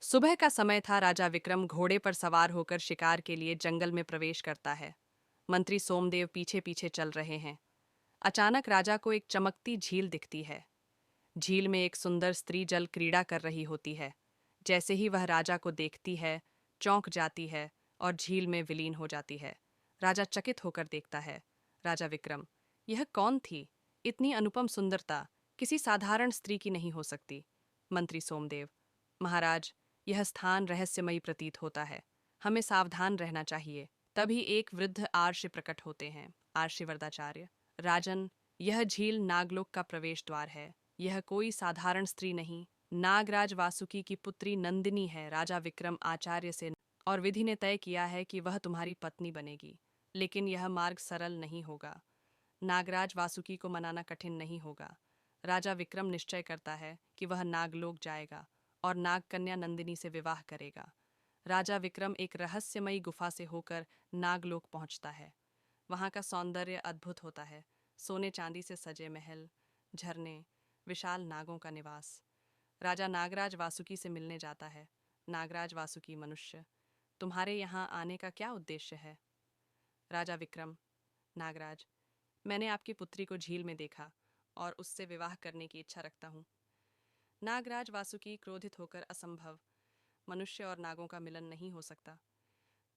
सुबह का समय था। राजा विक्रम घोड़े पर सवार होकर शिकार के लिए जंगल में प्रवेश करता है। मंत्री सोमदेव पीछे पीछे चल रहे हैं। अचानक राजा को एक चमकती झील दिखती है। झील में एक सुंदर स्त्री जल क्रीड़ा कर रही होती है। जैसे ही वह राजा को देखती है, चौंक जाती है और झील में विलीन हो जाती है। राजा चकित होकर देखता है। राजा विक्रम, यह कौन थी? इतनी अनुपम सुंदरता किसी साधारण स्त्री की नहीं हो सकती। मंत्री सोमदेव, महाराज, यह स्थान रहस्यमयी प्रतीत होता है। हमें सावधान रहना चाहिए। तभी एक वृद्ध आर्ष प्रकट होते हैं। आर्षि वरदाचार्य, राजन, यह झील नागलोक का प्रवेश द्वार है। यह कोई साधारण स्त्री नहीं, नागराज वासुकी की पुत्री नंदिनी है। राजा विक्रम आचार्य से और विधि ने तय किया है कि वह तुम्हारी पत्नी बनेगी। लेकिन यह मार्ग सरल नहीं होगा। नागराज वासुकी को मनाना कठिन नहीं होगा। राजा विक्रम निश्चय करता है कि वह नागलोक जाएगा और नागकन्या नंदिनी से विवाह करेगा। राजा विक्रम एक रहस्यमयी गुफा से होकर नागलोक पहुंचता है। वहां का सौंदर्य अद्भुत होता है। सोने चांदी से सजे महल, झरने, विशाल नागों का निवास। राजा नागराज वासुकी से मिलने जाता है। नागराज वासुकी, मनुष्य, तुम्हारे यहाँ आने का क्या उद्देश्य है? राजा विक्रम, नागराज, मैंने आपकी पुत्री को झील में देखा और उससे विवाह करने की इच्छा रखता हूँ। नागराज वासुकी क्रोधित होकर, असंभव, मनुष्य और नागों का मिलन नहीं हो सकता।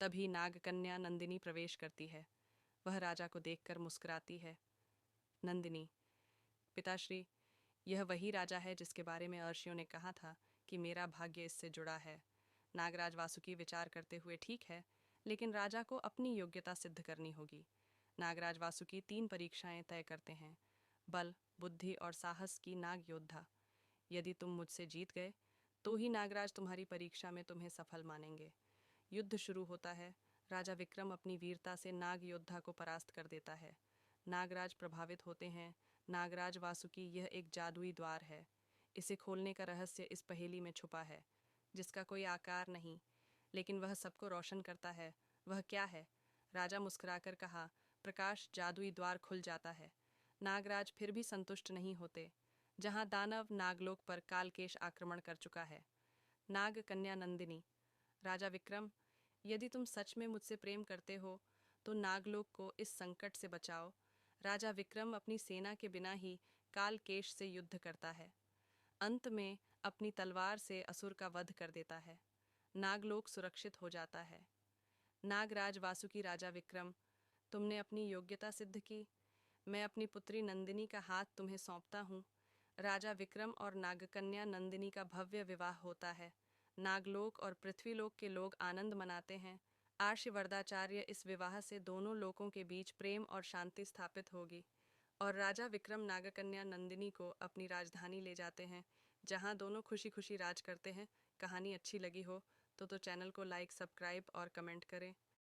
तभी नागकन्या नंदिनी प्रवेश करती है। वह राजा को देखकर मुस्कुराती है। नंदिनी, पिताश्री, यह वही राजा है जिसके बारे में अर्षियों ने कहा था कि मेरा भाग्य इससे जुड़ा है। नागराज वासुकी विचार करते हुए, ठीक है, लेकिन राजा को अपनी योग्यता सिद्ध करनी होगी। नागराज वासुकी 3 परीक्षाएं तय करते हैं। बल, बुद्धि और साहस की नाग योद्धा। यदि तुम मुझसे जीत गए तो ही नागराज तुम्हारी परीक्षा में तुम्हें सफल मानेंगे। युद्ध शुरू होता है। राजा विक्रम अपनी वीरता से नाग योद्धा को परास्त कर देता है। नागराज प्रभावित होते हैं। नागराज वासुकी, यह एक जादुई द्वार है। इसे खोलने का रहस्य इस पहेली में छुपा है, जिसका कोई आकार नहीं, लेकिन वह सबको रोशन करता है। वह क्या है? राजा मुस्कुराकर कहा, प्रकाश। जादुई द्वार खुल जाता है। नागराज फिर भी संतुष्ट नहीं होते। जहां दानव नागलोक पर कालकेश आक्रमण कर चुका है। नाग कन्या नंदिनी, राजा विक्रम, यदि तुम सच में मुझसे प्रेम करते हो तो नागलोक को इस संकट से बचाओ। राजा विक्रम अपनी सेना के बिना ही कालकेश से युद्ध करता है। अंत में अपनी तलवार से असुर का वध कर देता है। नागलोक सुरक्षित हो जाता है। नागराज वासुकी, राजा विक्रम, तुमने अपनी योग्यता सिद्ध की। मैं अपनी पुत्री नंदिनी का हाथ तुम्हें सौंपता हूँ। राजा विक्रम और नागकन्या नंदिनी का भव्य विवाह होता है। नागलोक और पृथ्वीलोक के लोग आनंद मनाते हैं। आर्षि वरदाचार्य, इस विवाह से दोनों लोकों के बीच प्रेम और शांति स्थापित होगी। और राजा विक्रम नागकन्या नंदिनी को अपनी राजधानी ले जाते हैं, जहां दोनों खुशी खुशी राज करते हैं। कहानी अच्छी लगी हो तो चैनल को लाइक, सब्सक्राइब और कमेंट करें।